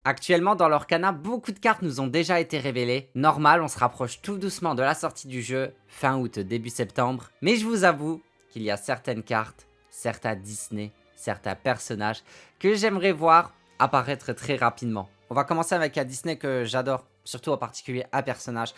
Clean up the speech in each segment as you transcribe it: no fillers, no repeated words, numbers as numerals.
Actuellement, dans l'Orcana, beaucoup de cartes nous ont déjà été révélées. Normal, on se rapproche tout doucement de la sortie du jeu, fin août, début septembre. Mais je vous avoue qu'il y a certaines cartes, certains Disney, certains personnages que j'aimerais voir apparaître très rapidement. On va commencer avec un Disney que j'adore, surtout en particulier un personnage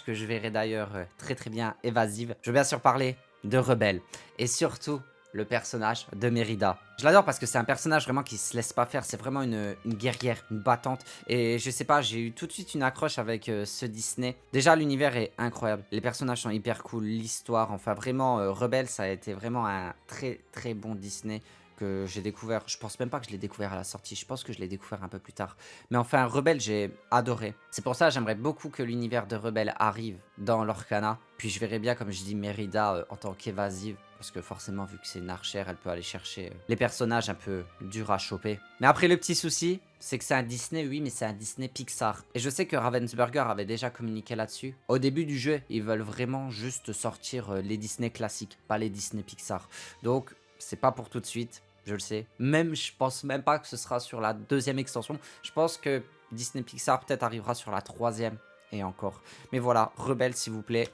que je verrai d'ailleurs très très bien évasive. Je veux bien sûr parler de Rebelle, et surtout le personnage de Mérida. Je l'adore parce que c'est un personnage vraiment qui se laisse pas faire, c'est vraiment une guerrière, une battante, et je sais pas, j'ai eu tout de suite une accroche avec ce Disney. Déjà l'univers est incroyable, les personnages sont hyper cool, l'histoire, enfin vraiment Rebelle ça a été vraiment un très très bon Disney que j'ai découvert. Je pense même pas que je l'ai découvert à la sortie, je pense que je l'ai découvert un peu plus tard. Mais enfin Rebelle j'ai adoré. C'est pour ça que j'aimerais beaucoup que l'univers de Rebelle arrive dans l'Orcana. Puis je verrais bien, comme je dis, Mérida en tant qu'évasive. Parce que forcément, vu que c'est une archère, elle peut aller chercher les personnages un peu durs à choper. Mais après, le petit souci, c'est que c'est un Disney, oui, mais c'est un Disney Pixar. Et je sais que Ravensburger avait déjà communiqué là-dessus. Au début du jeu, ils veulent vraiment juste sortir les Disney classiques, pas les Disney Pixar. Donc, c'est pas pour tout de suite, je le sais. Même, je pense même pas que ce sera sur la deuxième extension. Je pense que Disney Pixar peut-être arrivera sur la troisième et encore. Mais voilà, Rebelle, s'il vous plaît.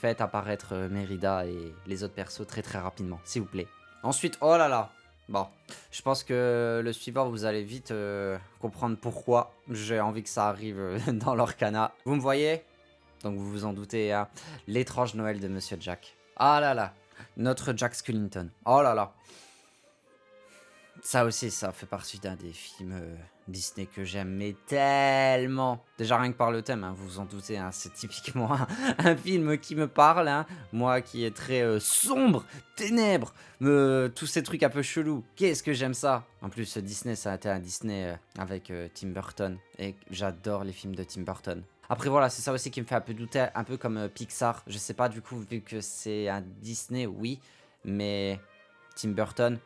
Faites apparaître Mérida et les autres persos très très rapidement, s'il vous plaît. Ensuite, oh là là. Bon, je pense que le suivant, vous allez vite comprendre pourquoi j'ai envie que ça arrive dans l'Orcana. Vous me voyez? Donc vous vous en doutez, hein. L'étrange Noël de Monsieur Jack. Ah là là, notre Jack Skellington. Oh là là. Ça aussi, ça fait partie d'un des films Disney que j'aime, mais tellement. Déjà rien que par le thème, hein, vous vous en doutez, hein, c'est typiquement un film qui me parle. Hein. Moi qui est très sombre, ténèbres, tous ces trucs un peu chelous. Qu'est-ce que j'aime ça. En plus, Disney, ça a été un Disney avec Tim Burton. Et j'adore les films de Tim Burton. Après voilà, c'est ça aussi qui me fait un peu douter, un peu comme Pixar. Je sais pas du coup, vu que c'est un Disney, oui, mais Tim Burton...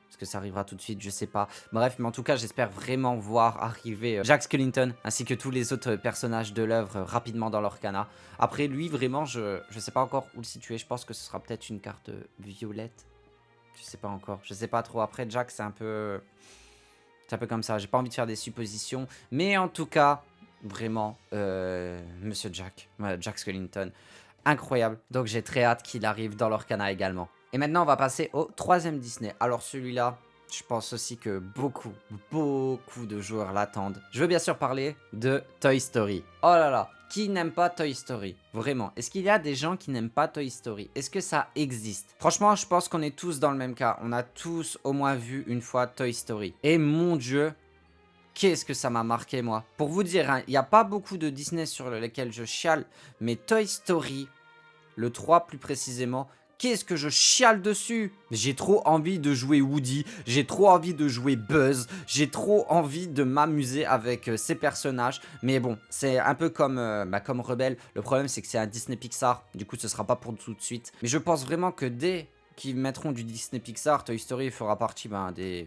Est-ce que ça arrivera tout de suite? Je sais pas. Bref, mais en tout cas, j'espère vraiment voir arriver Jack Skellington ainsi que tous les autres personnages de l'œuvre rapidement dans l'Orcana. Après, lui, vraiment, je sais pas encore où le situer. Je pense que ce sera peut-être une carte violette. Je sais pas encore. Je sais pas trop. Après, Jack, c'est un peu... C'est un peu comme ça. J'ai pas envie de faire des suppositions. Mais en tout cas, vraiment, Monsieur Jack. Jack Skellington. Incroyable. Donc, j'ai très hâte qu'il arrive dans l'Orcana également. Et maintenant, on va passer au troisième Disney. Alors celui-là, je pense aussi que beaucoup de joueurs l'attendent. Je veux bien sûr parler de Toy Story. Oh là là, qui n'aime pas Toy Story? Vraiment, est-ce qu'il y a des gens qui n'aiment pas Toy Story? Est-ce que ça existe? Franchement, je pense qu'on est tous dans le même cas. On a tous au moins vu une fois Toy Story. Et mon Dieu, qu'est-ce que ça m'a marqué, moi. Pour vous dire, hein, il n'y a pas beaucoup de Disney sur lesquels je chiale, mais Toy Story, le 3 plus précisément, qu'est-ce que je chiale dessus? J'ai trop envie de jouer Woody, j'ai trop envie de jouer Buzz, j'ai trop envie de m'amuser avec ces personnages. Mais bon, c'est un peu comme, comme Rebelle. Le problème, c'est que c'est un Disney Pixar. Du coup, ce sera pas pour tout de suite. Mais je pense vraiment que dès qu'ils mettront du Disney Pixar, Toy Story fera partie des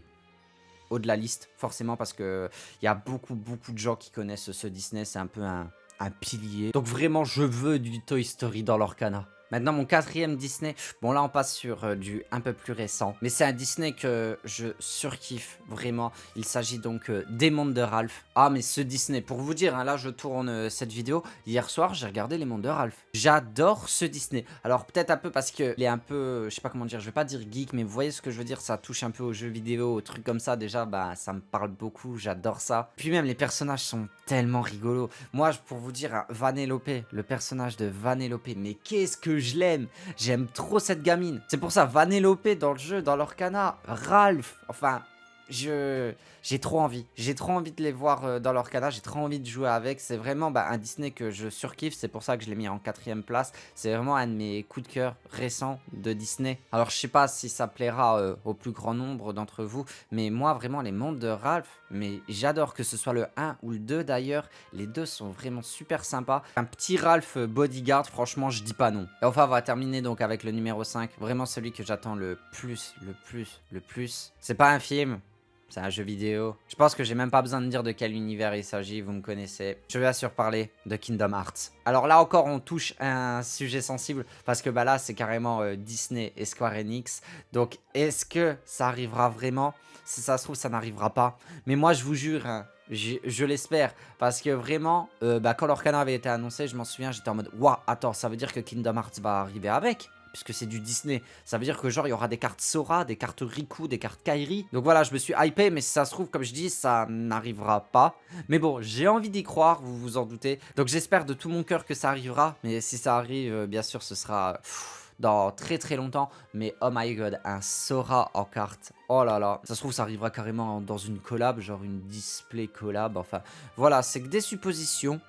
hauts de la liste. Forcément, parce que il y a beaucoup de gens qui connaissent ce Disney. C'est un peu un pilier. Donc vraiment, je veux du Toy Story dans l'Orcana. Maintenant, mon quatrième Disney, bon là on passe sur du un peu plus récent, mais c'est un Disney que je surkiffe vraiment. Il s'agit donc des Mondes de Ralph. Ah mais ce Disney, pour vous dire, hein, là je tourne cette vidéo, hier soir j'ai regardé les Mondes de Ralph. J'adore ce Disney. Alors peut-être un peu parce qu'il est un peu, je sais pas comment dire, je vais pas dire geek, mais vous voyez ce que je veux dire, ça touche un peu aux jeux vidéo, aux trucs comme ça, déjà bah ça me parle beaucoup, j'adore ça. Puis même les personnages sont tellement rigolos. Moi pour vous dire, hein, Vanellope, le personnage de Vanellope, mais qu'est-ce que je l'aime. J'aime trop cette gamine. C'est pour ça, Vanellope dans le jeu, dans l'Orcana, Ralph, enfin, j'ai trop envie. J'ai trop envie de les voir dans l'Orcana, j'ai trop envie de jouer avec. C'est vraiment un Disney que je surkiffe, c'est pour ça que je l'ai mis en quatrième place. C'est vraiment un de mes coups de cœur récents de Disney. Alors je sais pas si ça plaira au plus grand nombre d'entre vous, mais moi vraiment les mondes de Ralph, mais j'adore que ce soit le 1 ou le 2 d'ailleurs. Les deux sont vraiment super sympas. Un petit Ralph bodyguard, franchement je dis pas non. Et enfin on va terminer donc avec le numéro 5, vraiment celui que j'attends le plus. C'est pas un film. C'est un jeu vidéo. Je pense que j'ai même pas besoin de dire de quel univers il s'agit, vous me connaissez. Je vais bien sûr parler de Kingdom Hearts. Alors là encore, on touche un sujet sensible parce que bah là, c'est carrément Disney et Square Enix. Donc, est-ce que ça arrivera vraiment? Si ça se trouve, ça n'arrivera pas. Mais moi, je vous jure, hein, je l'espère. Parce que vraiment, bah, quand l'Orcana avait été annoncé, je m'en souviens, j'étais en mode, waouh, attends, ça veut dire que Kingdom Hearts va arriver avec? Puisque c'est du Disney. Ça veut dire que genre il y aura des cartes Sora, des cartes Riku, des cartes Kairi. Donc voilà, je me suis hypé, mais si ça se trouve, comme je dis, ça n'arrivera pas. Mais bon, j'ai envie d'y croire, vous vous en doutez. Donc j'espère de tout mon cœur que ça arrivera. Mais si ça arrive, bien sûr, ce sera dans très très longtemps. Mais oh my god, un Sora en carte. Oh là là. Ça se trouve, ça arrivera carrément dans une collab, genre une display collab. Enfin, voilà, c'est que des suppositions.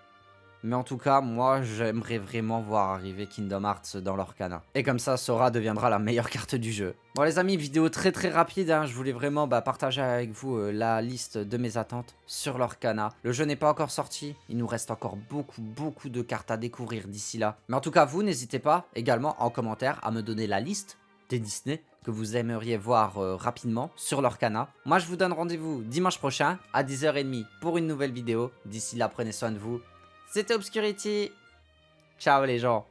Mais en tout cas, moi, j'aimerais vraiment voir arriver Kingdom Hearts dans l'Orcana. Et comme ça, Sora deviendra la meilleure carte du jeu. Bon les amis, vidéo très très rapide, hein. Je voulais vraiment partager avec vous la liste de mes attentes sur l'Orcana. Le jeu n'est pas encore sorti, il nous reste encore beaucoup de cartes à découvrir d'ici là. Mais en tout cas, vous n'hésitez pas également en commentaire à me donner la liste des Disney que vous aimeriez voir rapidement sur l'Orcana. Moi, je vous donne rendez-vous dimanche prochain à 10h30 pour une nouvelle vidéo. D'ici là, prenez soin de vous. C'était Obscurity. Ciao les gens.